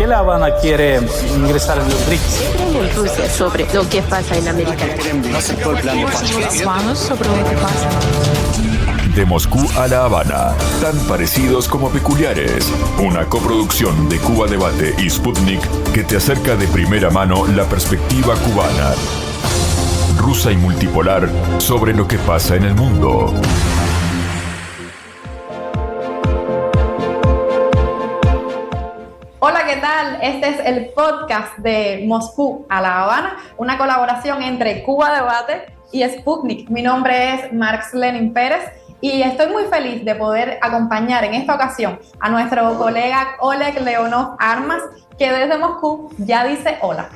qué La Habana quiere ingresar en los BRICS? ¿Qué creen en Rusia sobre lo que pasa en América Latina? Sobre lo que pasa. De Moscú a La Habana, tan parecidos como peculiares. Una coproducción de Cuba Debate y Sputnik que te acerca de primera mano la perspectiva cubana, rusa y multipolar sobre lo que pasa en el mundo. Hola, ¿qué tal? Este es el podcast de Moscú a La Habana, una colaboración entre Cuba Debate y Sputnik. Mi nombre es Marx-Lenin Pérez y estoy muy feliz de poder acompañar en esta ocasión a nuestro colega Oleg Leonov Armas, que desde Moscú ya dice hola.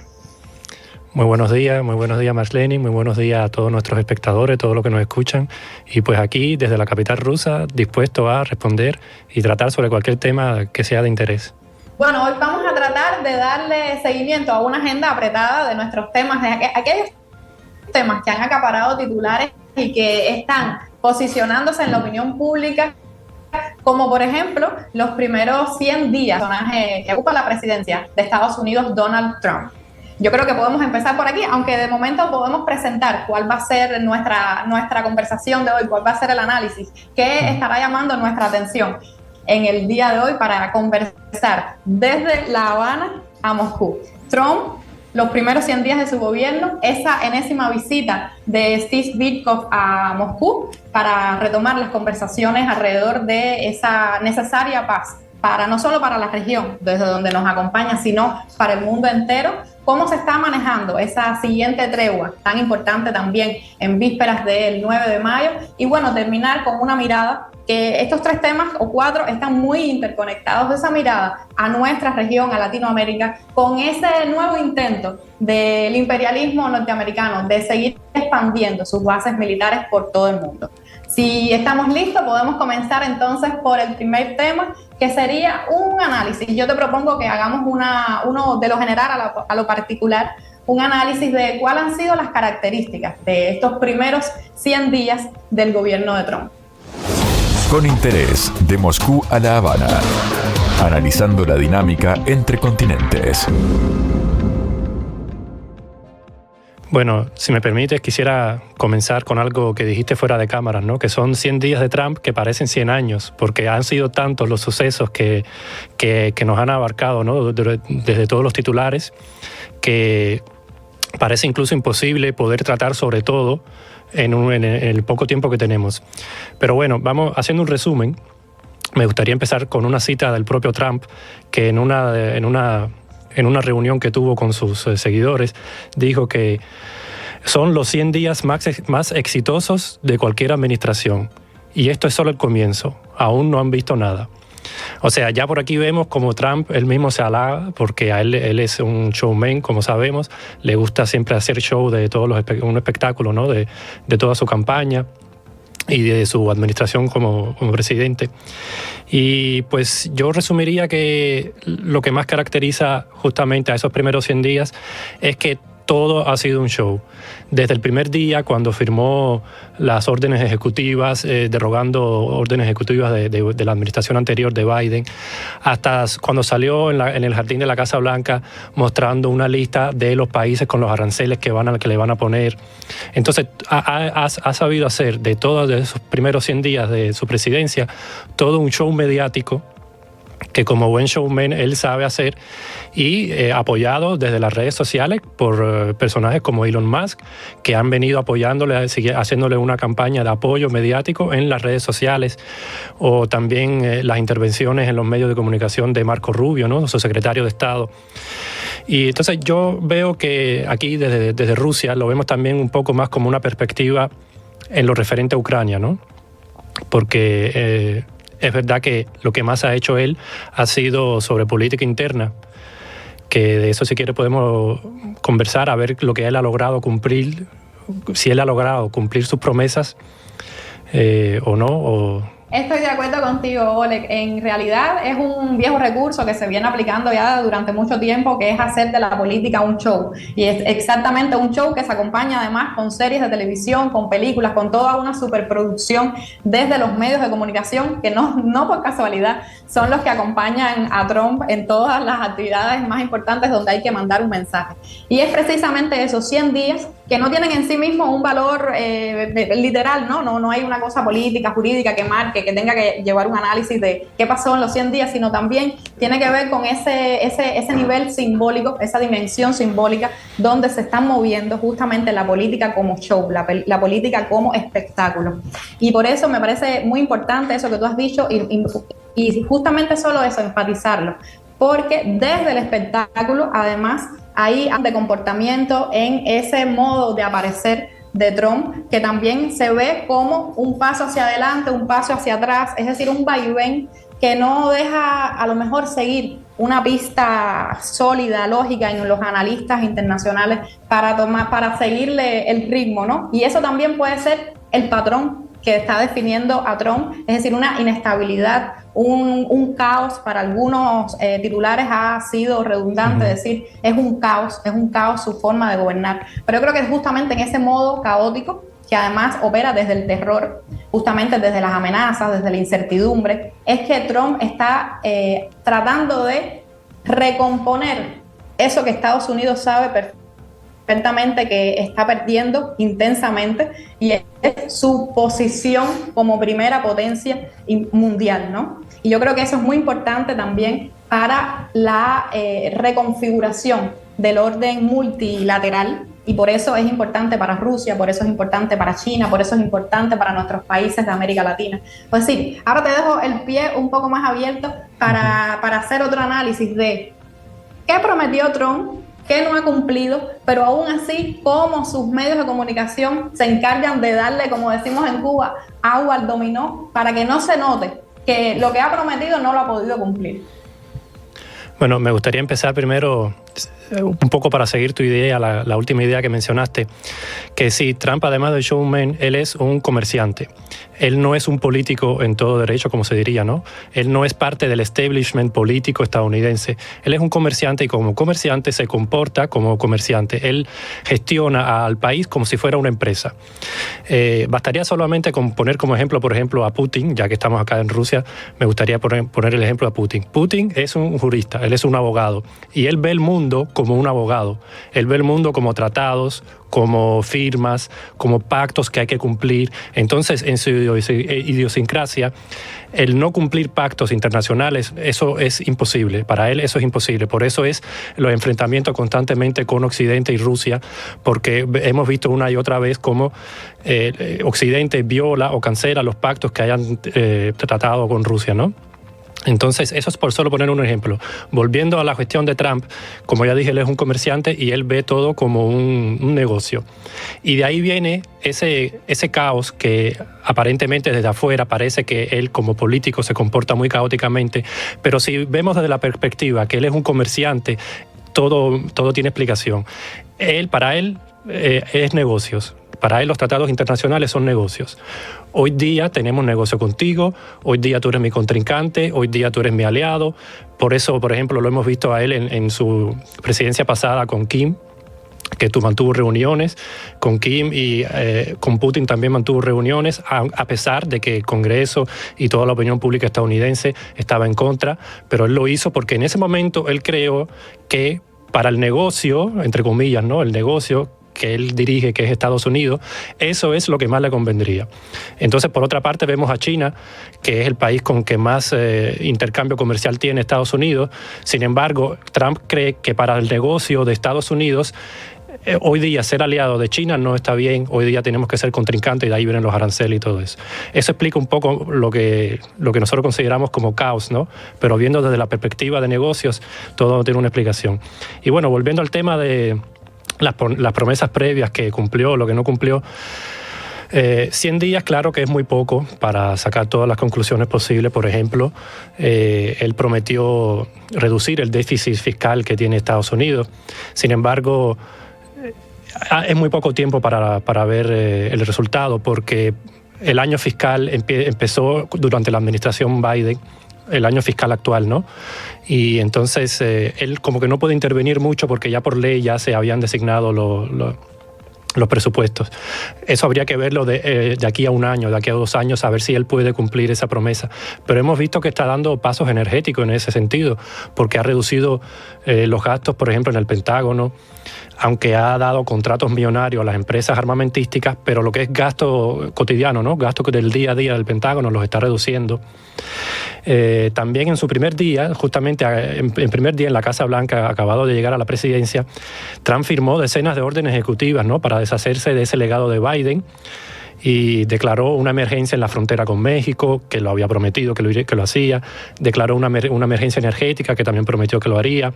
Muy buenos días Marx-Lenin, muy buenos días a todos nuestros espectadores, todos los que nos escuchan. Y pues aquí, desde la capital rusa, dispuesto a responder y tratar sobre cualquier tema que sea de interés. Bueno, hoy vamos a tratar de darle seguimiento a una agenda apretada de nuestros temas, de aquellos temas que han acaparado titulares y que están posicionándose en la opinión pública, como por ejemplo los primeros 100 días que ocupa la presidencia de Estados Unidos, Donald Trump. Yo creo que podemos empezar por aquí, aunque de momento podemos presentar cuál va a ser nuestra conversación de hoy, cuál va a ser el análisis, qué estará llamando nuestra atención en el día de hoy para conversar desde La Habana a Moscú. Trump, los primeros 100 días de su gobierno, esa enésima visita de Steve Witkoff a Moscú para retomar las conversaciones alrededor de esa necesaria paz, no solo para la región desde donde nos acompaña, sino para el mundo entero. ¿Cómo se está manejando esa siguiente tregua tan importante también en vísperas del 9 de mayo? Y bueno, terminar con una mirada que estos tres temas o cuatro están muy interconectados, esa mirada a nuestra región, a Latinoamérica, con ese nuevo intento del imperialismo norteamericano de seguir expandiendo sus bases militares por todo el mundo. Si estamos listos, podemos comenzar entonces por el primer tema, que sería un análisis. Yo te propongo que hagamos uno de lo general a lo particular, un análisis de cuáles han sido las características de estos primeros 100 días del gobierno de Trump. Con interés, de Moscú a La Habana, analizando la dinámica entre continentes. Bueno, si me permites, quisiera comenzar con algo que dijiste fuera de cámaras, ¿no? Que son 100 días de Trump que parecen 100 años, porque han sido tantos los sucesos que nos han abarcado, ¿no? Desde todos los titulares, que parece incluso imposible poder tratar sobre todo en el poco tiempo que tenemos. Pero bueno, vamos haciendo un resumen. Me gustaría empezar con una cita del propio Trump, que en una reunión que tuvo con sus seguidores, dijo que son los 100 días más exitosos de cualquier administración. Y esto es solo el comienzo. Aún no han visto nada. O sea, ya por aquí vemos como Trump él mismo se halaga, porque a él es un showman, como sabemos. Le gusta siempre hacer show de todos un espectáculo, ¿no? De toda su campaña y de su administración como presidente. Y pues yo resumiría que lo que más caracteriza justamente a esos primeros 100 días es que todo ha sido un show. Desde el primer día, cuando firmó las órdenes ejecutivas, derogando órdenes ejecutivas de la administración anterior de Biden, hasta cuando salió en el jardín de la Casa Blanca mostrando una lista de los países con los aranceles que le van a poner. Entonces, ha sabido hacer de todos esos primeros 100 días de su presidencia todo un show mediático que como buen showman él sabe hacer, y apoyado desde las redes sociales por personajes como Elon Musk, que han venido apoyándole, haciéndole una campaña de apoyo mediático en las redes sociales, o también las intervenciones en los medios de comunicación de Marco Rubio, ¿no? Su secretario de Estado. Y entonces yo veo que aquí desde Rusia lo vemos también un poco más como una perspectiva en lo referente a Ucrania, ¿no? Porque es verdad que lo que más ha hecho él ha sido sobre política interna, que de eso si quiere podemos conversar, a ver lo que él ha logrado cumplir, si él ha logrado cumplir sus promesas o no. Estoy de acuerdo contigo, Oleg. En realidad es un viejo recurso que se viene aplicando ya durante mucho tiempo, que es hacer de la política un show. Y es exactamente un show que se acompaña además con series de televisión, con películas, con toda una superproducción desde los medios de comunicación, que no por casualidad son los que acompañan a Trump en todas las actividades más importantes donde hay que mandar un mensaje. Y es precisamente esos 100 días que no tienen en sí mismos un valor literal, no hay una cosa política, jurídica que marque, que tenga que llevar un análisis de qué pasó en los 100 días, sino también tiene que ver con ese nivel simbólico, esa dimensión simbólica donde se están moviendo justamente la política como show, la política como espectáculo. Y por eso me parece muy importante eso que tú has dicho y justamente solo eso, enfatizarlo, porque desde el espectáculo además hay de comportamiento en ese modo de aparecer de Trump, que también se ve como un paso hacia adelante, un paso hacia atrás, es decir, un vaivén que no deja a lo mejor seguir una pista sólida, lógica en los analistas internacionales para seguirle el ritmo, ¿no? Y eso también puede ser el patrón que está definiendo a Trump, es decir, una inestabilidad, un caos. Para algunos titulares ha sido redundante decir es un caos su forma de gobernar. Pero yo creo que es justamente en ese modo caótico, que además opera desde el terror, justamente desde las amenazas, desde la incertidumbre, es que Trump está tratando de recomponer eso que Estados Unidos sabe perfectamente que está perdiendo intensamente, y es su posición como primera potencia mundial, ¿no? Y yo creo que eso es muy importante también para la reconfiguración del orden multilateral, y por eso es importante para Rusia, por eso es importante para China, por eso es importante para nuestros países de América Latina. Pues sí, ahora te dejo el pie un poco más abierto para hacer otro análisis de qué prometió Trump, qué no ha cumplido, pero aún así cómo sus medios de comunicación se encargan de darle, como decimos en Cuba, agua al dominó para que no se note que lo que ha prometido no lo ha podido cumplir. Bueno, me gustaría empezar primero un poco para seguir tu idea, la última idea que mencionaste, que sí, Trump, además de showman, él es un comerciante. Él no es un político en todo derecho, como se diría, ¿no? Él no es parte del establishment político estadounidense. Él es un comerciante y como comerciante se comporta como comerciante. Él gestiona al país como si fuera una empresa. Bastaría solamente con poner como ejemplo, por ejemplo, a Putin, ya que estamos acá en Rusia, me gustaría poner el ejemplo a Putin. Putin es un jurista, él es un abogado y él ve el mundo como un abogado. Él ve el mundo como tratados, como firmas, como pactos que hay que cumplir. Entonces, en su idiosincrasia, el no cumplir pactos internacionales, eso es imposible. Para él eso es imposible. Por eso es los enfrentamientos constantemente con Occidente y Rusia, porque hemos visto una y otra vez cómo Occidente viola o cancela los pactos que hayan tratado con Rusia, ¿no? Entonces, eso es por solo poner un ejemplo. Volviendo a la cuestión de Trump, como ya dije, él es un comerciante y él ve todo como un negocio. Y de ahí viene ese caos que aparentemente desde afuera parece que él como político se comporta muy caóticamente, pero si vemos desde la perspectiva que él es un comerciante, todo tiene explicación. Para él es negocios. Para él los tratados internacionales son negocios. Hoy día tenemos negocio contigo, hoy día tú eres mi contrincante, hoy día tú eres mi aliado. Por eso, por ejemplo, lo hemos visto a él en su presidencia pasada con Kim, que tú mantuvo reuniones con Kim y con Putin también mantuvo reuniones, a pesar de que el Congreso y toda la opinión pública estadounidense estaba en contra, pero él lo hizo porque en ese momento él creó que para el negocio, entre comillas, ¿no? El negocio que él dirige, que es Estados Unidos, eso es lo que más le convendría. Entonces, por otra parte, vemos a China, que es el país con que más intercambio comercial tiene Estados Unidos. Sin embargo, Trump cree que para el negocio de Estados Unidos, hoy día ser aliado de China no está bien, hoy día tenemos que ser contrincantes y de ahí vienen los aranceles y todo eso. Eso explica un poco lo que nosotros consideramos como caos, ¿no? Pero viendo desde la perspectiva de negocios, todo tiene una explicación. Y bueno, volviendo al tema de las promesas previas que cumplió, lo que no cumplió, 100 días, claro que es muy poco para sacar todas las conclusiones posibles. Por ejemplo, él prometió reducir el déficit fiscal que tiene Estados Unidos. Sin embargo, es muy poco tiempo para ver el resultado, porque el año fiscal empezó durante la administración Biden, el año fiscal actual, ¿no? Y entonces él como que no puede intervenir mucho porque ya por ley ya se habían designado los presupuestos. Eso habría que verlo de aquí a un año, de aquí a 2 años, a ver si él puede cumplir esa promesa. Pero hemos visto que está dando pasos energéticos en ese sentido, porque ha reducido los gastos, por ejemplo, en el Pentágono, aunque ha dado contratos millonarios a las empresas armamentísticas, pero lo que es gasto cotidiano, ¿no? Gasto del día a día del Pentágono los está reduciendo. También en su primer día, justamente en primer día en la Casa Blanca, acabado de llegar a la presidencia, Trump firmó decenas de órdenes ejecutivas, ¿no? Para deshacerse de ese legado de Biden, y declaró una emergencia en la frontera con México, que lo había prometido que lo hacía, declaró una emergencia energética, que también prometió que lo haría,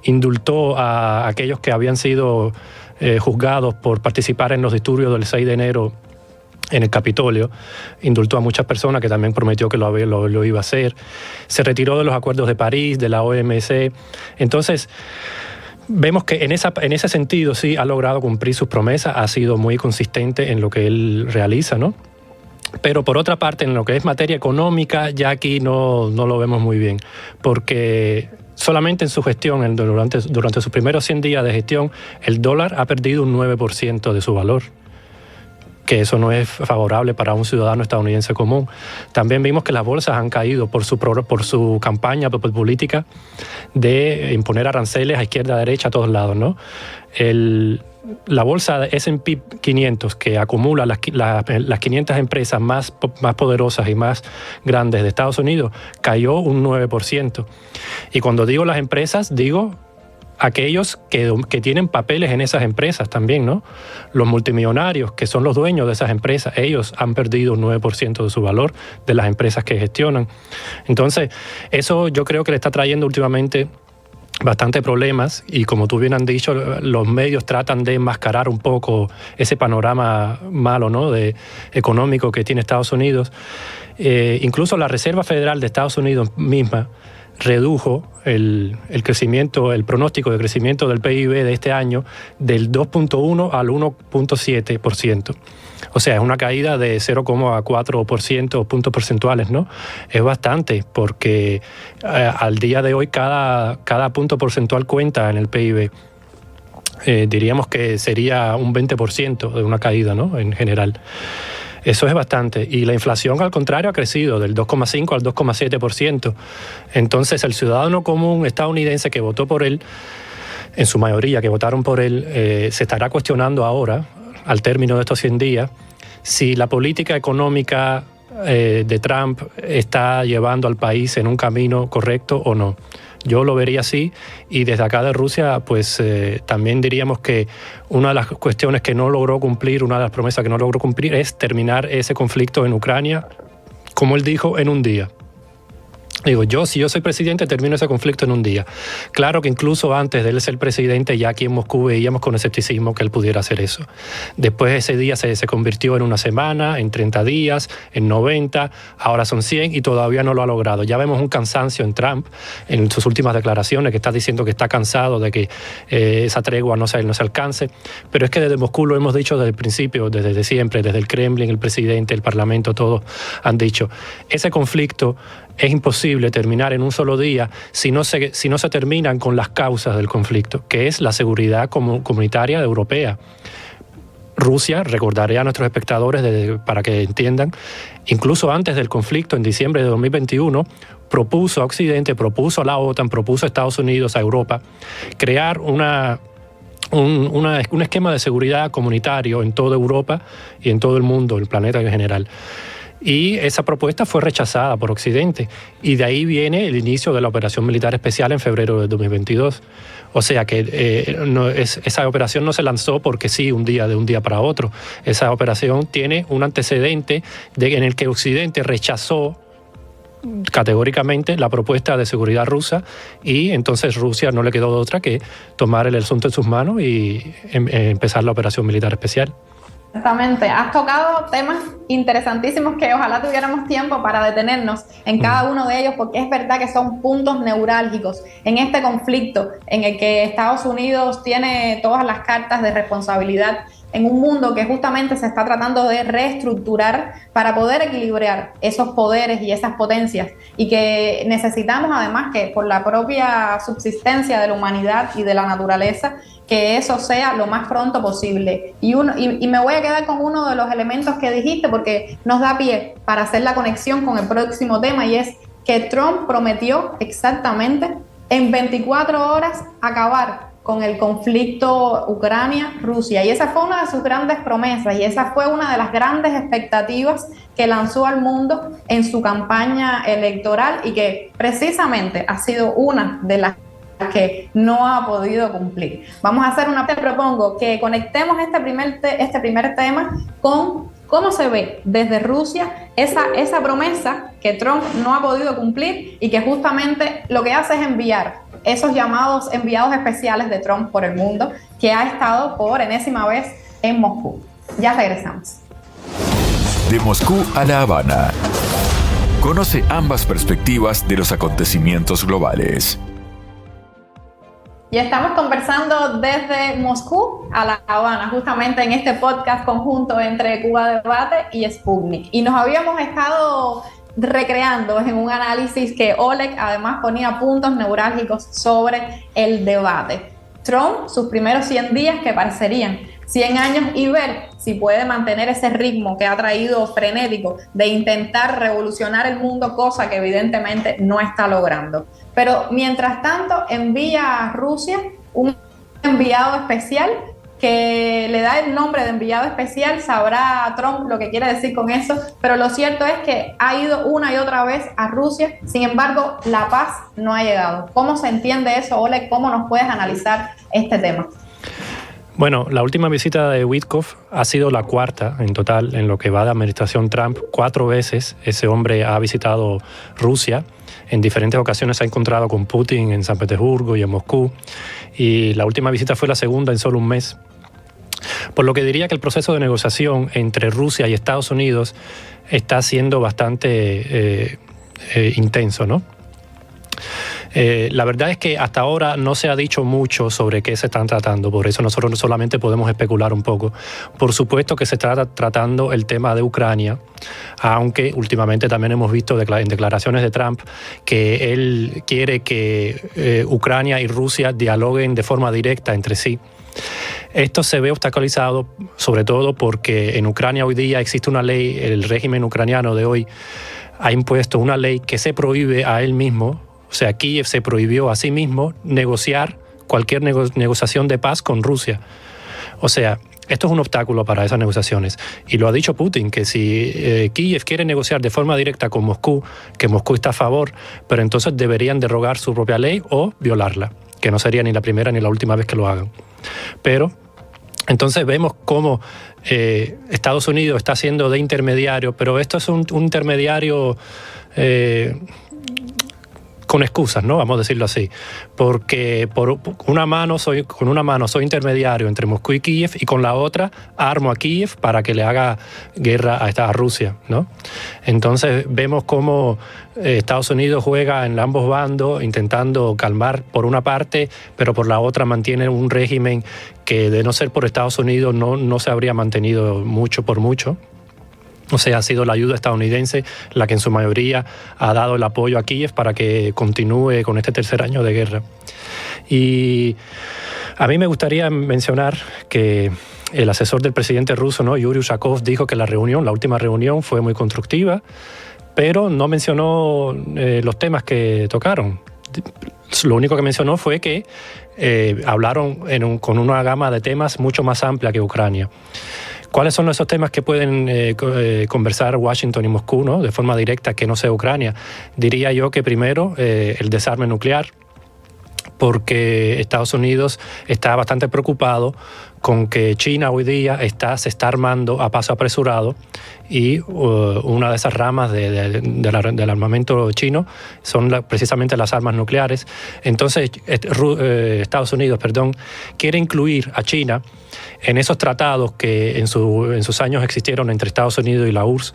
indultó a aquellos que habían sido juzgados por participar en los disturbios del 6 de enero en el Capitolio, indultó a muchas personas, que también prometió que lo iba a hacer, se retiró de los acuerdos de París, de la OMC. Entonces, vemos que en ese sentido sí ha logrado cumplir sus promesas, ha sido muy consistente en lo que él realiza, ¿no? Pero por otra parte, en lo que es materia económica, ya aquí no lo vemos muy bien, porque solamente en su gestión, durante sus primeros 100 días de gestión, el dólar ha perdido un 9% de su valor, que eso no es favorable para un ciudadano estadounidense común. También vimos que las bolsas han caído por su campaña política de imponer aranceles a izquierda, a derecha, a todos lados, ¿no? La bolsa de S&P 500, que acumula las 500 empresas más poderosas y más grandes de Estados Unidos, cayó un 9%. Y cuando digo las empresas, digo aquellos que tienen papeles en esas empresas también, ¿no? Los multimillonarios, que son los dueños de esas empresas, ellos han perdido un 9% de su valor de las empresas que gestionan. Entonces, eso yo creo que le está trayendo últimamente bastante problemas, y como tú bien han dicho, los medios tratan de enmascarar un poco ese panorama malo, ¿no? Económico que tiene Estados Unidos. Incluso la Reserva Federal de Estados Unidos misma redujo el pronóstico de crecimiento del PIB de este año del 2.1 al 1.7%. O sea, es una caída de 0,4% puntos porcentuales, ¿no? Es bastante, porque al día de hoy cada punto porcentual cuenta en el PIB. Diríamos que sería un 20% de una caída, ¿no? En general. Eso es bastante. Y la inflación, al contrario, ha crecido del 2,5 al 2,7%. Entonces, el ciudadano común estadounidense que votó por él, en su mayoría que votaron por él, se estará cuestionando ahora, al término de estos 100 días, si la política económica de Trump está llevando al país en un camino correcto o no. Yo lo vería así, y desde acá de Rusia, pues también diríamos que una de las cuestiones que no logró cumplir, una de las promesas que no logró cumplir, es terminar ese conflicto en Ucrania, como él dijo, en un día. Digo, si yo soy presidente, termino ese conflicto en un día. Claro que incluso antes de él ser presidente, ya aquí en Moscú veíamos con escepticismo que él pudiera hacer eso. Después ese día se convirtió en una semana, en 30 días, en 90, ahora son 100 y todavía no lo ha logrado. Ya vemos un cansancio en Trump, en sus últimas declaraciones, que está diciendo que está cansado de que esa tregua no se alcance. Pero es que desde Moscú lo hemos dicho desde el principio, desde siempre, desde el Kremlin, el presidente, el Parlamento, todos han dicho, ese conflicto es imposible terminar en un solo día si no se terminan con las causas del conflicto, que es la seguridad comunitaria europea. Rusia, recordaré a nuestros espectadores para que entiendan, incluso antes del conflicto, en diciembre de 2021, propuso a Occidente, propuso a la OTAN, propuso a Estados Unidos, a Europa, crear un esquema de seguridad comunitario en toda Europa y en todo el mundo, el planeta en general. Y esa propuesta fue rechazada por Occidente, y de ahí viene el inicio de la operación militar especial en febrero de 2022. O sea que esa operación no se lanzó porque sí, de un día para otro. Esa operación tiene un antecedente en el que Occidente rechazó categóricamente la propuesta de seguridad rusa, y entonces Rusia no le quedó de otra que tomar el asunto en sus manos y empezar la operación militar especial. Exactamente, has tocado temas interesantísimos que ojalá tuviéramos tiempo para detenernos en cada uno de ellos, porque es verdad que son puntos neurálgicos en este conflicto en el que Estados Unidos tiene todas las cartas de responsabilidad en un mundo que justamente se está tratando de reestructurar para poder equilibrar esos poderes y esas potencias, y que necesitamos además que por la propia subsistencia de la humanidad y de la naturaleza, que eso sea lo más pronto posible. Y me voy a quedar con uno de los elementos que dijiste porque nos da pie para hacer la conexión con el próximo tema, y es que Trump prometió exactamente en 24 horas acabar con el conflicto Ucrania-Rusia, y esa fue una de sus grandes promesas, y esa fue una de las grandes expectativas que lanzó al mundo en su campaña electoral, y que precisamente ha sido una de las que no ha podido cumplir. Vamos a hacer te propongo que conectemos este primer tema con cómo se ve desde Rusia esa promesa que Trump no ha podido cumplir, y que justamente lo que hace es enviar esos llamados enviados especiales de Trump por el mundo, que ha estado por enésima vez en Moscú. Ya regresamos. De Moscú a La Habana. Conoce ambas perspectivas de los acontecimientos globales. Y estamos conversando desde Moscú a La Habana, justamente en este podcast conjunto entre Cuba Debate y Sputnik. Y nos habíamos estado recreando en un análisis que Oleg además ponía puntos neurálgicos sobre el debate. Trump, sus primeros 100 días que parecerían 100 años, y ver si puede mantener ese ritmo que ha traído frenético de intentar revolucionar el mundo, cosa que evidentemente no está logrando. Pero mientras tanto envía a Rusia un enviado especial que le da el nombre de enviado especial. Sabrá Trump lo que quiere decir con eso, pero lo cierto es que ha ido una y otra vez a Rusia. Sin embargo, la paz no ha llegado. ¿Cómo se entiende eso, Oleg? ¿Cómo nos puedes analizar este tema? Bueno, la última visita de Witkoff ha sido la cuarta en total en lo que va de administración Trump. 4 veces ese hombre ha visitado Rusia. En diferentes ocasiones se ha encontrado con Putin en San Petersburgo y en Moscú. Y la última visita fue la segunda en solo un mes. Por lo que diría que el proceso de negociación entre Rusia y Estados Unidos está siendo bastante intenso, ¿no? La verdad es que hasta ahora no se ha dicho mucho sobre qué se están tratando, por eso nosotros solamente podemos especular un poco. Por supuesto que se está tratando el tema de Ucrania, aunque últimamente también hemos visto en declaraciones de Trump que él quiere que Ucrania y Rusia dialoguen de forma directa entre sí. Esto se ve obstaculizado sobre todo porque en Ucrania hoy día existe una ley, el régimen ucraniano de hoy ha impuesto una ley que se prohíbe a él mismo. O sea, Kiev se prohibió a sí mismo negociar cualquier negociación de paz con Rusia. O sea, esto es un obstáculo para esas negociaciones. Y lo ha dicho Putin, que si Kiev quiere negociar de forma directa con Moscú, que Moscú está a favor, pero entonces deberían derogar su propia ley o violarla, que no sería ni la primera ni la última vez que lo hagan. Pero entonces vemos cómo Estados Unidos está siendo de intermediario, pero esto es un intermediario con excusas, ¿no? Vamos a decirlo así. Porque con una mano soy intermediario entre Moscú y Kiev, y con la otra armo a Kiev para que le haga guerra a Rusia, ¿no? Entonces vemos cómo Estados Unidos juega en ambos bandos, intentando calmar por una parte, pero por la otra mantiene un régimen que, de no ser por Estados Unidos, no se habría mantenido mucho por mucho. O sea, ha sido la ayuda estadounidense la que en su mayoría ha dado el apoyo a Kiev para que continúe con este tercer año de guerra. Y a mí me gustaría mencionar que el asesor del presidente ruso, ¿no?, Yuri Ushakov, dijo que la última reunión fue muy constructiva, pero no mencionó los temas que tocaron. Lo único que mencionó fue que hablaron con una gama de temas mucho más amplia que Ucrania. ¿Cuáles son esos temas que pueden conversar Washington y Moscú, ¿no?, de forma directa, que no sea Ucrania? Diría yo que primero el desarme nuclear, porque Estados Unidos está bastante preocupado con que China hoy día se está armando a paso apresurado, y una de esas ramas del armamento chino son precisamente las armas nucleares. Entonces Estados Unidos, quiere incluir a China en esos tratados que en sus años existieron entre Estados Unidos y la URSS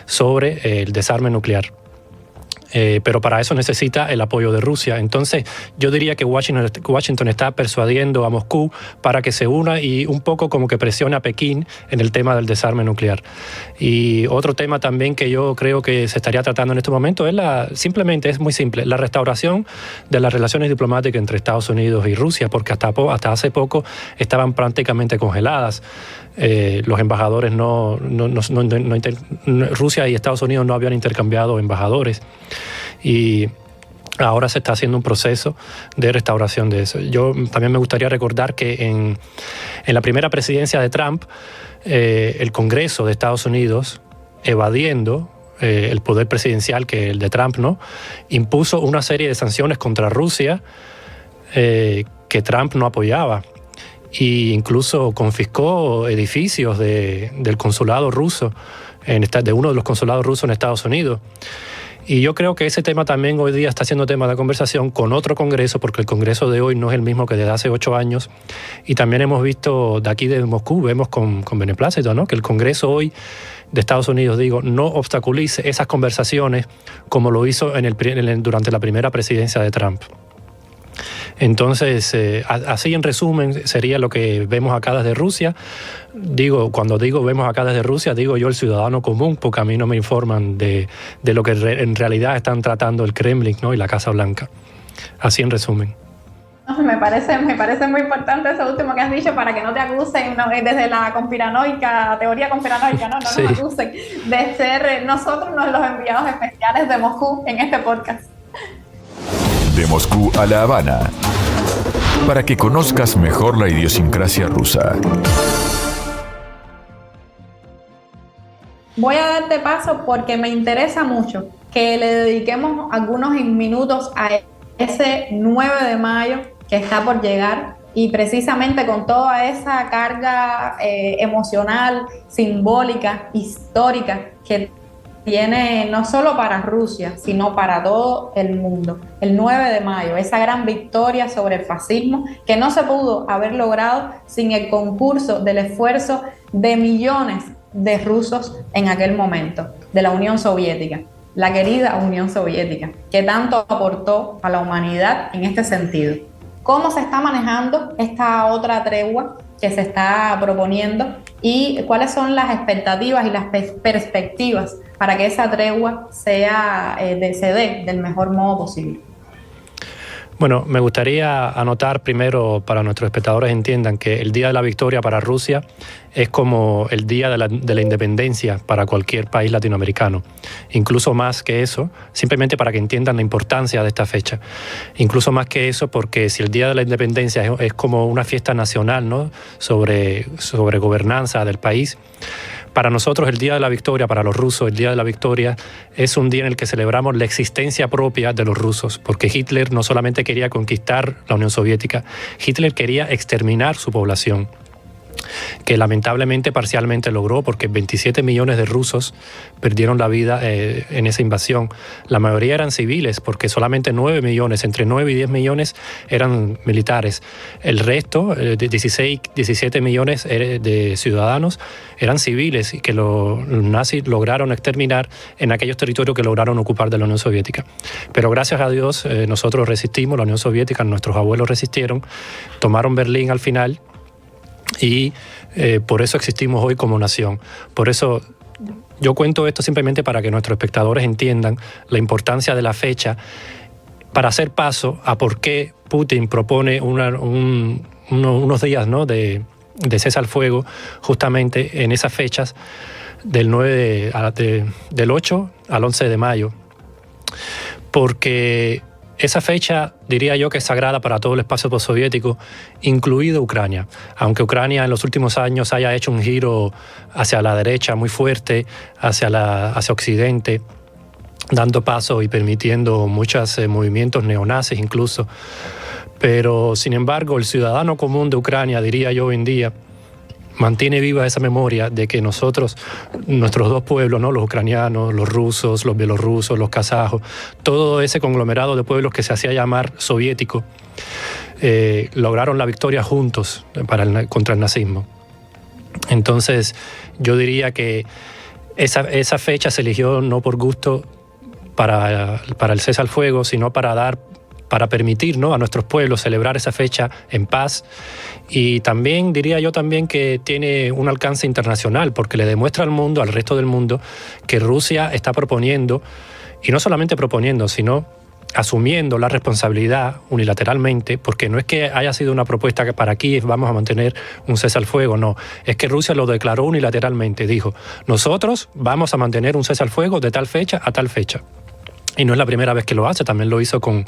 sobre el desarme nuclear. pero para eso necesita el apoyo de Rusia. Entonces yo diría que Washington está persuadiendo a Moscú para que se una y un poco como que presione a Pekín en el tema del desarme nuclear. Y otro tema también que yo creo que se estaría tratando en este momento simplemente es muy simple, la restauración de las relaciones diplomáticas entre Estados Unidos y Rusia, porque hasta hace poco estaban prácticamente congeladas. Los embajadores Rusia y Estados Unidos no habían intercambiado embajadores y ahora se está haciendo un proceso de restauración de eso. Yo también me gustaría recordar que en la primera presidencia de Trump, el Congreso de Estados Unidos, evadiendo el poder presidencial que el de Trump, ¿no?, impuso una serie de sanciones contra Rusia que Trump no apoyaba. E incluso confiscó edificios del consulado ruso, de uno de los consulados rusos en Estados Unidos. Y yo creo que ese tema también hoy día está siendo tema de conversación con otro Congreso, porque el Congreso de hoy no es el mismo que desde hace 8 años. Y también hemos visto de aquí de Moscú, vemos con beneplácito, ¿no?, que el Congreso hoy de Estados Unidos, no obstaculice esas conversaciones como lo hizo durante la primera presidencia de Trump. Entonces, así en resumen sería lo que vemos acá desde Rusia. Cuando digo vemos acá desde Rusia, digo yo el ciudadano común, porque a mí no me informan de lo que en realidad están tratando el Kremlin, ¿no?, y la Casa Blanca. Así en resumen. Me parece muy importante eso último que has dicho, para que no te acusen, ¿no?, desde la teoría conspiranoica, no Sí. nos acusen de ser nosotros los enviados especiales de Moscú en este podcast. De Moscú a La Habana, para que conozcas mejor la idiosincrasia rusa. Voy a darte paso porque me interesa mucho que le dediquemos algunos minutos a ese 9 de mayo que está por llegar, y precisamente con toda esa carga emocional, simbólica, histórica que tiene no solo para Rusia, sino para todo el mundo. El 9 de mayo, esa gran victoria sobre el fascismo que no se pudo haber logrado sin el concurso del esfuerzo de millones de rusos en aquel momento, de la Unión Soviética, la querida Unión Soviética, que tanto aportó a la humanidad en este sentido. ¿Cómo se está manejando esta otra tregua que se está proponiendo y cuáles son las expectativas y las perspectivas para que esa tregua se dé del mejor modo posible? Bueno, me gustaría anotar primero, para nuestros espectadores entiendan, que el Día de la Victoria para Rusia es como el Día de la Independencia para cualquier país latinoamericano. Incluso más que eso, simplemente para que entiendan la importancia de esta fecha. Incluso más que eso, porque si el Día de la Independencia es como una fiesta nacional, ¿no?, sobre gobernanza del país, para nosotros el Día de la Victoria, para los rusos, el Día de la Victoria es un día en el que celebramos la existencia propia de los rusos, porque Hitler no solamente quería conquistar la Unión Soviética, Hitler quería exterminar su población, que lamentablemente parcialmente logró, porque 27 millones de rusos perdieron la vida en esa invasión. La mayoría eran civiles, porque solamente 9 millones, entre 9 y 10 millones eran militares. El resto, 17 millones de ciudadanos, eran civiles y que los nazis lograron exterminar en aquellos territorios que lograron ocupar de la Unión Soviética. Pero gracias a Dios nosotros resistimos, la Unión Soviética, nuestros abuelos resistieron, tomaron Berlín al final, y por eso existimos hoy como nación. Por eso yo cuento esto simplemente para que nuestros espectadores entiendan la importancia de la fecha, para hacer paso a por qué Putin propone unos días, ¿no?, de cese al fuego justamente en esas fechas del 8 al 11 de mayo. Porque esa fecha diría yo que es sagrada para todo el espacio postsoviético, incluido Ucrania. Aunque Ucrania en los últimos años haya hecho un giro hacia la derecha muy fuerte, hacia Occidente, dando paso y permitiendo muchos movimientos neonazis incluso. Pero sin embargo, el ciudadano común de Ucrania, diría yo hoy en día, mantiene viva esa memoria de que nuestros dos pueblos, ¿no?, los ucranianos, los rusos, los bielorrusos, los kazajos, todo ese conglomerado de pueblos que se hacía llamar soviético, lograron la victoria juntos contra el nazismo. Entonces, yo diría que esa fecha se eligió no por gusto para el cese al fuego, sino para permitir, ¿no?, a nuestros pueblos celebrar esa fecha en paz. Y también diría yo también que tiene un alcance internacional, porque le demuestra al mundo, al resto del mundo, que Rusia está proponiendo, y no solamente proponiendo, sino asumiendo la responsabilidad unilateralmente, porque no es que haya sido una propuesta que para aquí vamos a mantener un cese al fuego, no, es que Rusia lo declaró unilateralmente, dijo, nosotros vamos a mantener un cese al fuego de tal fecha a tal fecha. Y no es la primera vez que lo hace, también lo hizo con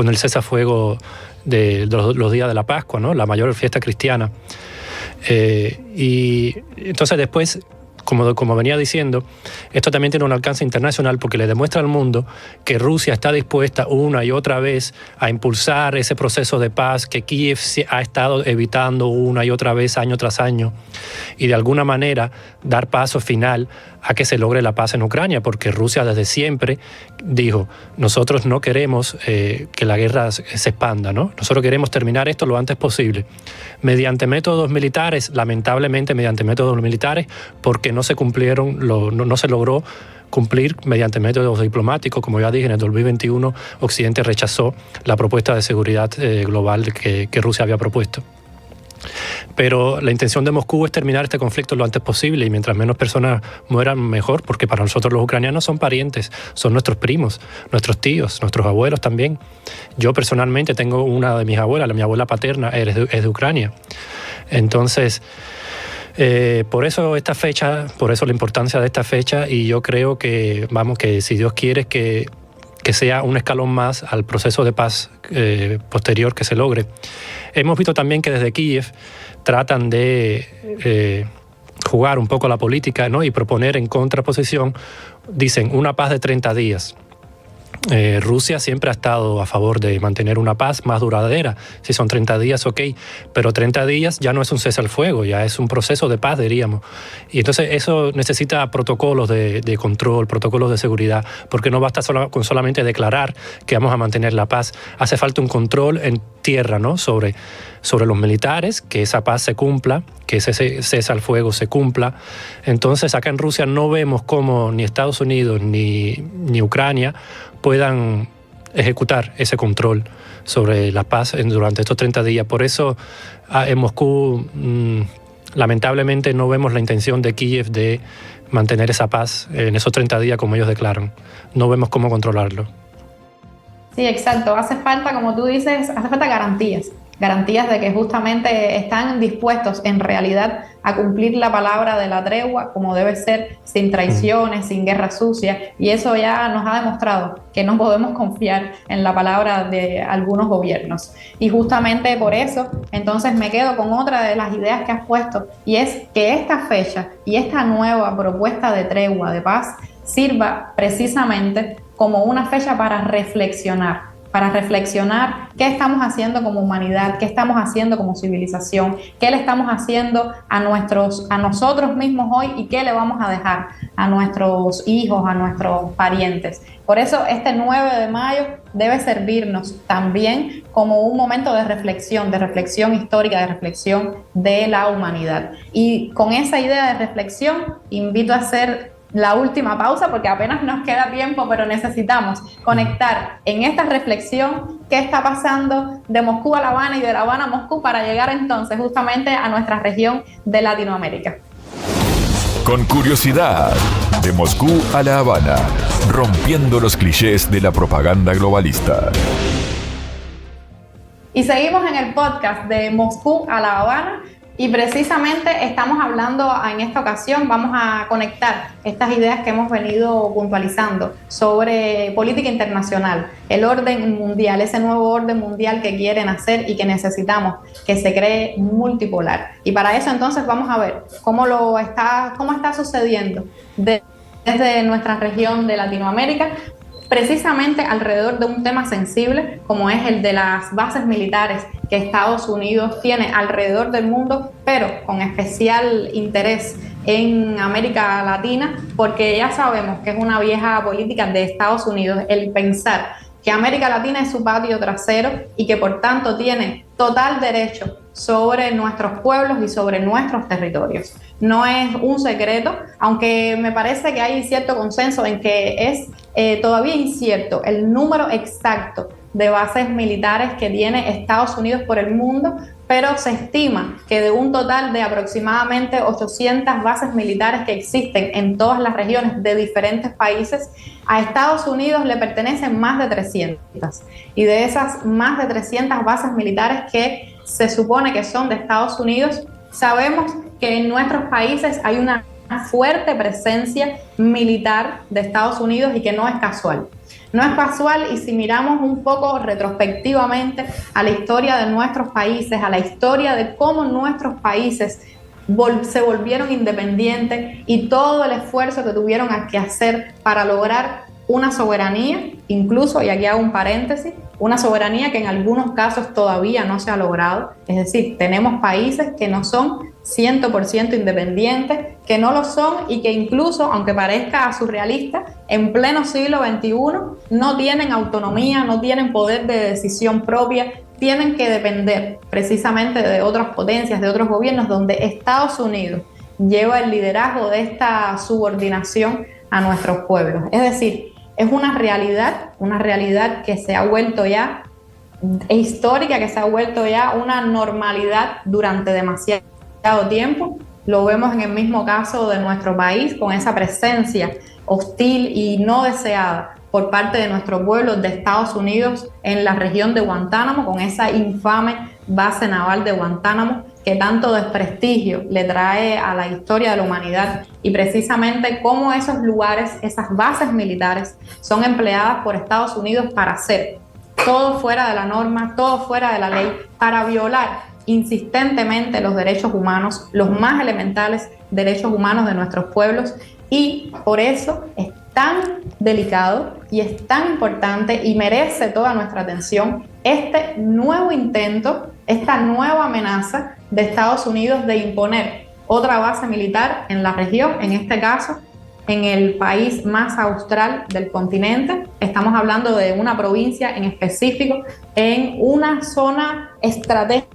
el cese al fuego de los días de la Pascua, ¿no?, la mayor fiesta cristiana. Y entonces después, como venía diciendo, esto también tiene un alcance internacional porque le demuestra al mundo que Rusia está dispuesta una y otra vez a impulsar ese proceso de paz que Kiev ha estado evitando una y otra vez, año tras año, y de alguna manera dar paso final a que se logre la paz en Ucrania, porque Rusia desde siempre dijo, nosotros no queremos que la guerra se expanda, ¿no? Nosotros queremos terminar esto lo antes posible. Mediante métodos militares, lamentablemente mediante métodos militares, porque no se cumplieron, no se logró cumplir mediante métodos diplomáticos. Como ya dije, en el 2021 Occidente rechazó la propuesta de seguridad global que Rusia había propuesto. Pero la intención de Moscú es terminar este conflicto lo antes posible, y mientras menos personas mueran mejor, porque para nosotros los ucranianos son parientes, son nuestros primos, nuestros tíos, nuestros abuelos también. Yo personalmente tengo una de mis abuelas, mi abuela paterna es de Ucrania. Entonces, por eso esta fecha, por eso la importancia de esta fecha, y yo creo que si Dios quiere que sea un escalón más al proceso de paz posterior que se logre. Hemos visto también que desde Kiev tratan de jugar un poco la política, ¿no?, y proponer en contraposición, dicen, una paz de 30 días. Rusia siempre ha estado a favor de mantener una paz más duradera. Si son 30 días, ok, pero 30 días ya no es un cese al fuego, ya es un proceso de paz, diríamos. Y entonces eso necesita protocolos de control, protocolos de seguridad, porque no basta con solamente declarar que vamos a mantener la paz. Hace falta un control en tierra, ¿no?, sobre los militares, que esa paz se cumpla, que ese cese al fuego se cumpla. Entonces acá en Rusia no vemos cómo ni Estados Unidos ni Ucrania puedan ejecutar ese control sobre la paz durante estos 30 días. Por eso en Moscú lamentablemente no vemos la intención de Kiev de mantener esa paz en esos 30 días como ellos declaran. No vemos cómo controlarlo. Sí, exacto. Hace falta, como tú dices, hace falta garantías de que justamente están dispuestos en realidad a cumplir la palabra de la tregua como debe ser, sin traiciones, sin guerra sucia, y eso ya nos ha demostrado que no podemos confiar en la palabra de algunos gobiernos. Y justamente por eso, entonces me quedo con otra de las ideas que has puesto, y es que esta fecha y esta nueva propuesta de tregua, de paz, sirva precisamente como una fecha para reflexionar qué estamos haciendo como humanidad, qué estamos haciendo como civilización, qué le estamos haciendo a nosotros mismos hoy y qué le vamos a dejar a nuestros hijos, a nuestros parientes. Por eso este 9 de mayo debe servirnos también como un momento de reflexión histórica, de reflexión de la humanidad. Y con esa idea de reflexión invito a hacer la última pausa, porque apenas nos queda tiempo, pero necesitamos conectar en esta reflexión qué está pasando de Moscú a La Habana y de La Habana a Moscú para llegar entonces justamente a nuestra región de Latinoamérica. Con curiosidad, de Moscú a La Habana, rompiendo los clichés de la propaganda globalista. Y seguimos en el podcast de Moscú a La Habana. Y precisamente estamos hablando en esta ocasión, vamos a conectar estas ideas que hemos venido puntualizando sobre política internacional, el orden mundial, ese nuevo orden mundial que quieren hacer y que necesitamos que se cree multipolar. Y para eso entonces vamos a ver cómo está sucediendo desde nuestra región de Latinoamérica, precisamente alrededor de un tema sensible como es el de las bases militares que Estados Unidos tiene alrededor del mundo, pero con especial interés en América Latina, porque ya sabemos que es una vieja política de Estados Unidos el pensar que América Latina es su patio trasero y que por tanto tiene total derecho sobre nuestros pueblos y sobre nuestros territorios. No es un secreto, aunque me parece que hay cierto consenso en que es todavía incierto el número exacto de bases militares que tiene Estados Unidos por el mundo, pero se estima que de un total de aproximadamente 800 bases militares que existen en todas las regiones de diferentes países, a Estados Unidos le pertenecen más de 300. Y de esas más de 300 bases militares que se supone que son de Estados Unidos, sabemos que en nuestros países hay una fuerte presencia militar de Estados Unidos y que no es casual. No es casual, y si miramos un poco retrospectivamente a la historia de nuestros países, a la historia de cómo nuestros países se volvieron independientes y todo el esfuerzo que tuvieron que hacer para lograr una soberanía, incluso, y aquí hago un paréntesis, una soberanía que en algunos casos todavía no se ha logrado. Es decir, tenemos países que no son 100% independientes, que no lo son y que incluso, aunque parezca surrealista, en pleno siglo XXI no tienen autonomía, no tienen poder de decisión propia, tienen que depender precisamente de otras potencias, de otros gobiernos, donde Estados Unidos lleva el liderazgo de esta subordinación a nuestros pueblos. Es decir, es una realidad que se ha vuelto ya histórica, que se ha vuelto ya una normalidad durante demasiado tiempo. Lo vemos en el mismo caso de nuestro país, con esa presencia hostil y no deseada por parte de nuestro pueblo de Estados Unidos en la región de Guantánamo, con esa infame base naval de Guantánamo que tanto desprestigio le trae a la historia de la humanidad, y precisamente cómo esos lugares, esas bases militares, son empleadas por Estados Unidos para hacer todo fuera de la norma, todo fuera de la ley, para violar insistentemente los derechos humanos, los más elementales derechos humanos de nuestros pueblos. Y por eso es tan delicado y es tan importante y merece toda nuestra atención este nuevo intento, esta nueva amenaza de Estados Unidos de imponer otra base militar en la región, en este caso en el país más austral del continente. Estamos hablando de una provincia en específico, en una zona estratégica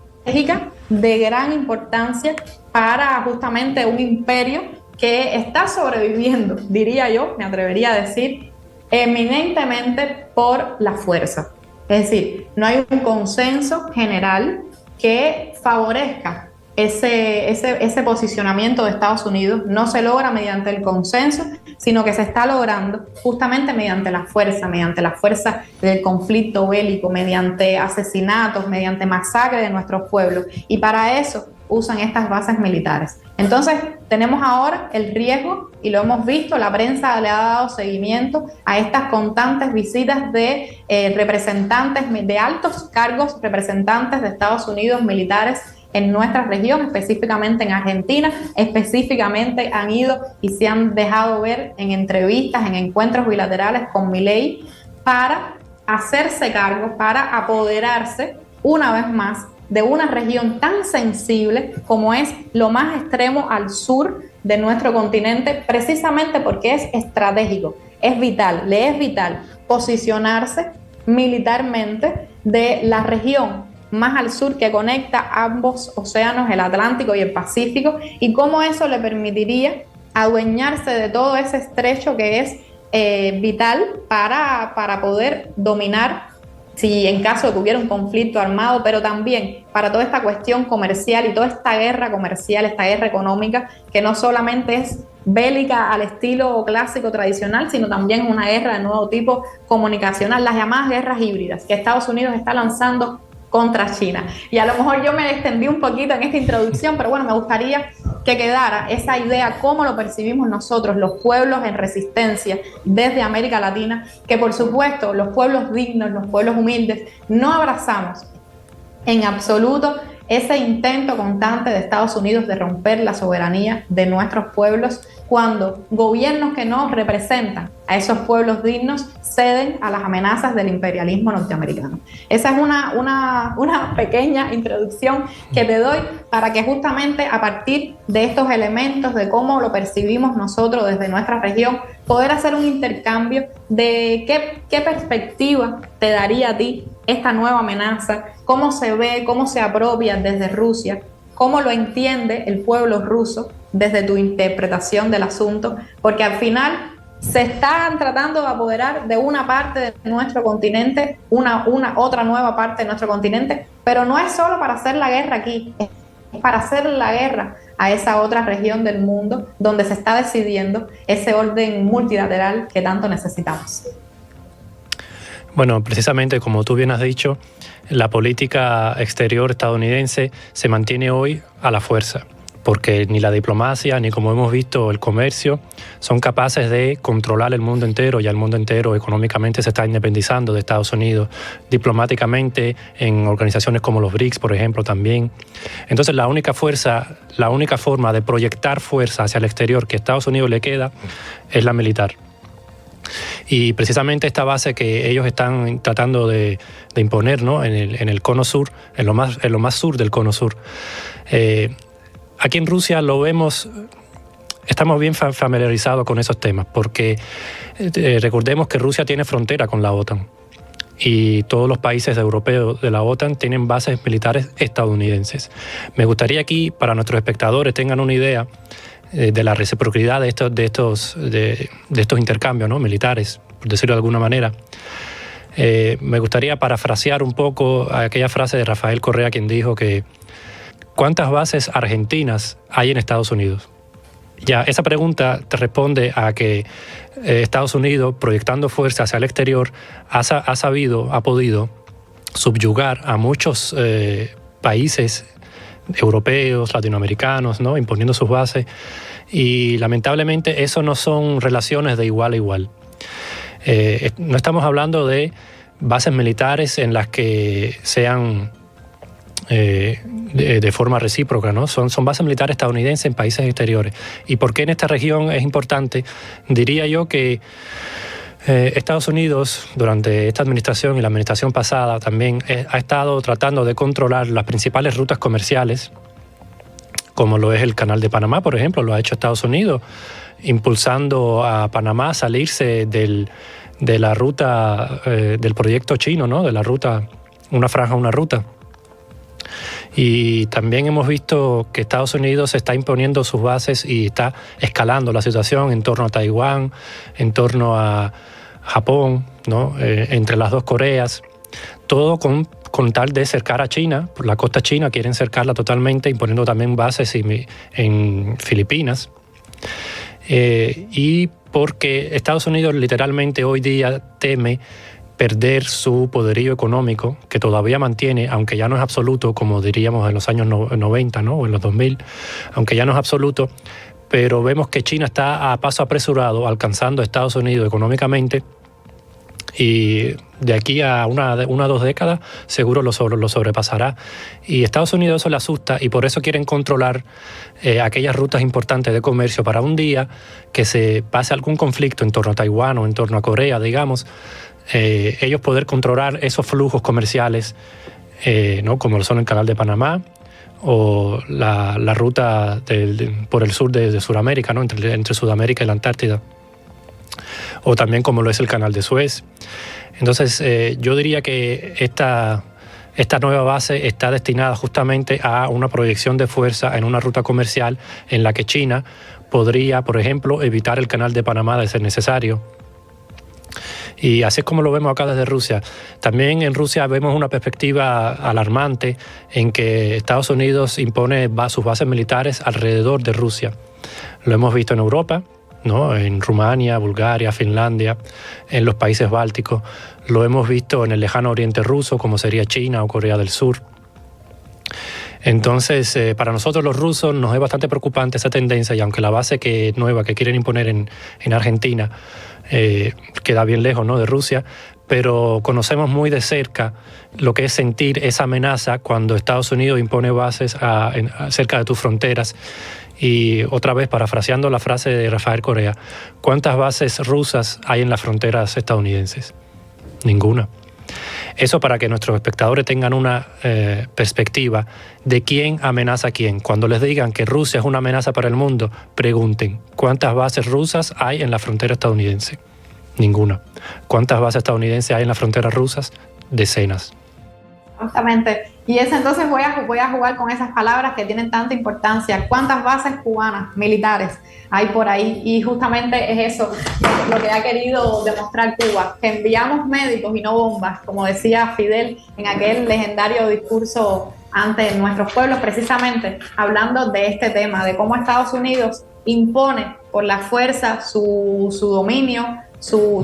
de gran importancia para justamente un imperio que está sobreviviendo, diría yo, me atrevería a decir, eminentemente por la fuerza. Es decir, no hay un consenso general que favorezca ese posicionamiento de Estados Unidos. No se logra mediante el consenso, sino que se está logrando justamente mediante la fuerza del conflicto bélico, mediante asesinatos, mediante masacres de nuestros pueblos, y para eso usan estas bases militares. Entonces tenemos ahora el riesgo, y lo hemos visto, la prensa le ha dado seguimiento a estas constantes visitas de representantes de altos cargos, representantes de Estados Unidos militares en nuestra región, específicamente en Argentina. Específicamente han ido y se han dejado ver en entrevistas, en encuentros bilaterales con Milei, para hacerse cargo, para apoderarse una vez más de una región tan sensible como es lo más extremo al sur de nuestro continente, precisamente porque es estratégico, le es vital posicionarse militarmente de la región más al sur que conecta ambos océanos, el Atlántico y el Pacífico, y cómo eso le permitiría adueñarse de todo ese estrecho que es vital para poder dominar, si en caso de que hubiera un conflicto armado, pero también para toda esta cuestión comercial y toda esta guerra comercial, esta guerra económica, que no solamente es bélica al estilo clásico tradicional, sino también es una guerra de nuevo tipo comunicacional, las llamadas guerras híbridas que Estados Unidos está lanzando contra China. Y a lo mejor yo me extendí un poquito en esta introducción, pero bueno, me gustaría que quedara esa idea, cómo lo percibimos nosotros, los pueblos en resistencia desde América Latina, que por supuesto los pueblos dignos, los pueblos humildes, no abrazamos en absoluto ese intento constante de Estados Unidos de romper la soberanía de nuestros pueblos cuando gobiernos que no representan a esos pueblos dignos ceden a las amenazas del imperialismo norteamericano. Esa es una pequeña introducción que te doy para que justamente a partir de estos elementos, de cómo lo percibimos nosotros desde nuestra región, poder hacer un intercambio de qué perspectiva te daría a ti esta nueva amenaza, cómo se ve, cómo se apropia desde Rusia, cómo lo entiende el pueblo ruso desde tu interpretación del asunto, porque al final se están tratando de apoderar de una parte de nuestro continente, otra nueva parte de nuestro continente, pero no es solo para hacer la guerra aquí, es para hacer la guerra a esa otra región del mundo donde se está decidiendo ese orden multilateral que tanto necesitamos. Bueno, precisamente como tú bien has dicho, la política exterior estadounidense se mantiene hoy a la fuerza, porque ni la diplomacia ni, como hemos visto, el comercio son capaces de controlar el mundo entero. Ya el mundo entero económicamente se está independizando de Estados Unidos, diplomáticamente en organizaciones como los BRICS, por ejemplo, también. Entonces la única forma de proyectar fuerza hacia el exterior que a Estados Unidos le queda es la militar. Y precisamente esta base que ellos están tratando de imponer, ¿no?, en el cono sur, en lo más sur del cono sur. Aquí en Rusia lo vemos, estamos bien familiarizados con esos temas, porque recordemos que Rusia tiene frontera con la OTAN y todos los países europeos de la OTAN tienen bases militares estadounidenses. Me gustaría aquí, para nuestros espectadores, tengan una idea de la reciprocidad de estos intercambios, ¿no?, militares, por decirlo de alguna manera. Me gustaría parafrasear un poco aquella frase de Rafael Correa, quien dijo que ¿cuántas bases argentinas hay en Estados Unidos? Ya, esa pregunta te responde a que Estados Unidos, proyectando fuerza hacia el exterior, ha podido subyugar a muchos países europeos, latinoamericanos, ¿no?, imponiendo sus bases, y lamentablemente eso no son relaciones de igual a igual. No estamos hablando de bases militares en las que sean de forma recíproca, ¿no? Son bases militares estadounidenses en países exteriores. ¿Y por qué en esta región es importante? Diría yo que Estados Unidos, durante esta administración y la administración pasada también, ha estado tratando de controlar las principales rutas comerciales, como lo es el Canal de Panamá, por ejemplo, lo ha hecho Estados Unidos, impulsando a Panamá a salirse de la ruta, del proyecto chino, ¿no?, de la ruta, una franja, una ruta. Y también hemos visto que Estados Unidos está imponiendo sus bases y está escalando la situación en torno a Taiwán, en torno a Japón, ¿no?, entre las dos Coreas, todo con tal de cercar a China. Por la costa china quieren cercarla totalmente, imponiendo también bases en Filipinas. Y porque Estados Unidos literalmente hoy día teme perder su poderío económico, que todavía mantiene, aunque ya no es absoluto, como diríamos en los años 90, ¿no?, o en los 2000, aunque ya no es absoluto, pero vemos que China está a paso apresurado alcanzando a Estados Unidos económicamente, y de aquí a una o 2 décadas seguro lo sobrepasará. Y Estados Unidos eso le asusta, y por eso quieren controlar aquellas rutas importantes de comercio para un día que se pase algún conflicto en torno a Taiwán o en torno a Corea, digamos, ellos poder controlar esos flujos comerciales, ¿no?, como lo son el Canal de Panamá o la ruta por el sur de Sudamérica, ¿no?, entre Sudamérica y la Antártida, o también como lo es el Canal de Suez. Entonces yo diría que esta nueva base está destinada justamente a una proyección de fuerza en una ruta comercial en la que China podría, por ejemplo, evitar el Canal de Panamá de ser necesario. Y así es como lo vemos acá desde Rusia. También en Rusia vemos una perspectiva alarmante en que Estados Unidos impone sus bases militares alrededor de Rusia. Lo hemos visto en Europa, ¿no?, en Rumania, Bulgaria, Finlandia, en los países bálticos. Lo hemos visto en el lejano oriente ruso, como sería China o Corea del Sur. Entonces, para nosotros los rusos nos es bastante preocupante esa tendencia, y aunque la base nueva que quieren imponer en Argentina queda bien lejos, ¿no?, de Rusia, pero conocemos muy de cerca lo que es sentir esa amenaza cuando Estados Unidos impone bases cerca de tus fronteras. Y otra vez, parafraseando la frase de Rafael Correa, ¿cuántas bases rusas hay en las fronteras estadounidenses? Ninguna. Eso para que nuestros espectadores tengan una perspectiva de quién amenaza a quién. Cuando les digan que Rusia es una amenaza para el mundo, pregunten, ¿cuántas bases rusas hay en la frontera estadounidense? Ninguna. ¿Cuántas bases estadounidenses hay en las fronteras rusas? Decenas. Justamente. Y entonces voy a jugar con esas palabras que tienen tanta importancia. ¿Cuántas bases cubanas, militares, hay por ahí? Y justamente es eso lo que ha querido demostrar Cuba, que enviamos médicos y no bombas, como decía Fidel en aquel legendario discurso ante nuestros pueblos, precisamente hablando de este tema, de cómo Estados Unidos impone por la fuerza su dominio,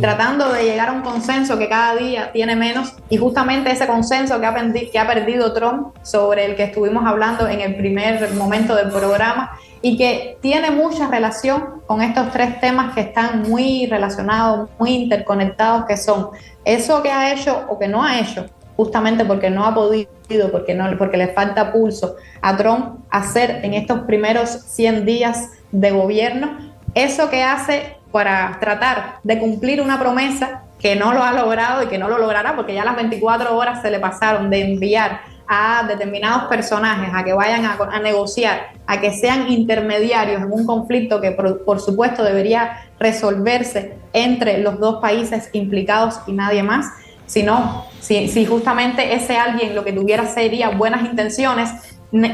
tratando de llegar a un consenso que cada día tiene menos, y justamente ese consenso que ha perdido Trump, sobre el que estuvimos hablando en el primer momento del programa, y que tiene mucha relación con estos tres temas que están muy relacionados, muy interconectados, que son eso que ha hecho o que no ha hecho, justamente porque no ha podido, porque le falta pulso a Trump hacer en estos primeros 100 días de gobierno, eso que hace para tratar de cumplir una promesa que no lo ha logrado y que no lo logrará, porque ya las 24 horas se le pasaron de enviar a determinados personajes a que vayan a negociar, a que sean intermediarios en un conflicto que por supuesto debería resolverse entre los dos países implicados y nadie más. Si justamente ese alguien lo que tuviera sería buenas intenciones,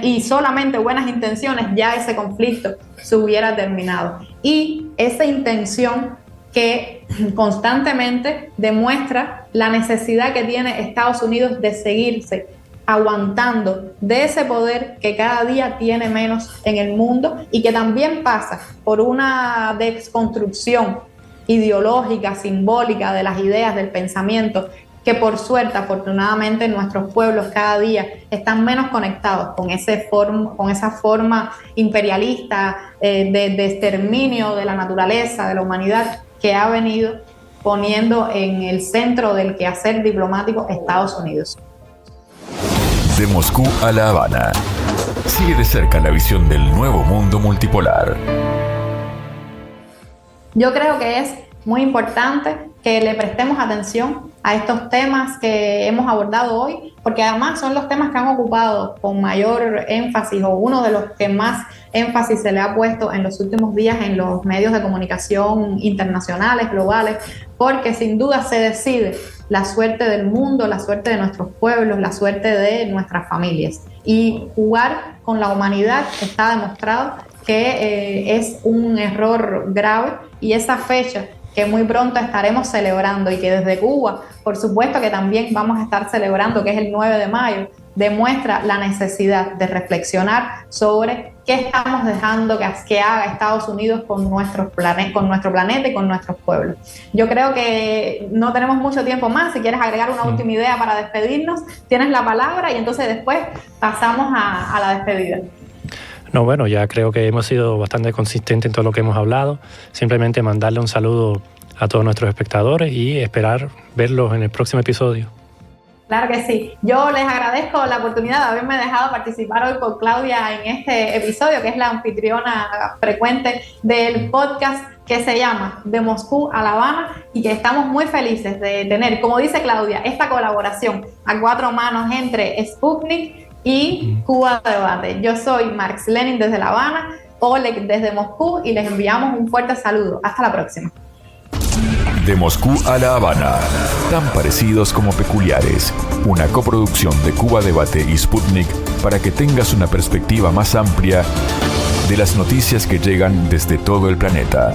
y solamente buenas intenciones, ya ese conflicto se hubiera terminado. Y esa intención que constantemente demuestra la necesidad que tiene Estados Unidos de seguirse aguantando de ese poder que cada día tiene menos en el mundo, y que también pasa por una desconstrucción ideológica, simbólica de las ideas, del pensamiento, que por suerte, afortunadamente, nuestros pueblos cada día están menos conectados con esa forma imperialista de exterminio de la naturaleza, de la humanidad, que ha venido poniendo en el centro del quehacer diplomático Estados Unidos. De Moscú a La Habana. Sigue de cerca la visión del nuevo mundo multipolar. Yo creo que es muy importante que le prestemos atención a estos temas que hemos abordado hoy, porque además son los temas que han ocupado con mayor énfasis, o uno de los que más énfasis se le ha puesto en los últimos días en los medios de comunicación internacionales, globales, porque sin duda se decide la suerte del mundo, la suerte de nuestros pueblos, la suerte de nuestras familias. Y jugar con la humanidad está demostrado que es un error grave, y esa fecha que muy pronto estaremos celebrando, y que desde Cuba, por supuesto que también vamos a estar celebrando, que es el 9 de mayo, demuestra la necesidad de reflexionar sobre qué estamos dejando que haga Estados Unidos con nuestro planeta y con nuestros pueblos. Yo creo que no tenemos mucho tiempo más. Si quieres agregar una última idea para despedirnos, tienes la palabra, y entonces después pasamos a la despedida. No, bueno, ya creo que hemos sido bastante consistentes en todo lo que hemos hablado. Simplemente mandarle un saludo a todos nuestros espectadores y esperar verlos en el próximo episodio. Claro que sí. Yo les agradezco la oportunidad de haberme dejado participar hoy con Claudia en este episodio, que es la anfitriona frecuente del podcast que se llama De Moscú a La Habana, y que estamos muy felices de tener, como dice Claudia, esta colaboración a cuatro manos entre Sputnik y Cuba Debate. Yo soy Marx Lenin desde La Habana, Oleg desde Moscú, y les enviamos un fuerte saludo. Hasta la próxima. De Moscú a La Habana, tan parecidos como peculiares, una coproducción de Cuba Debate y Sputnik, para que tengas una perspectiva más amplia de las noticias que llegan desde todo el planeta.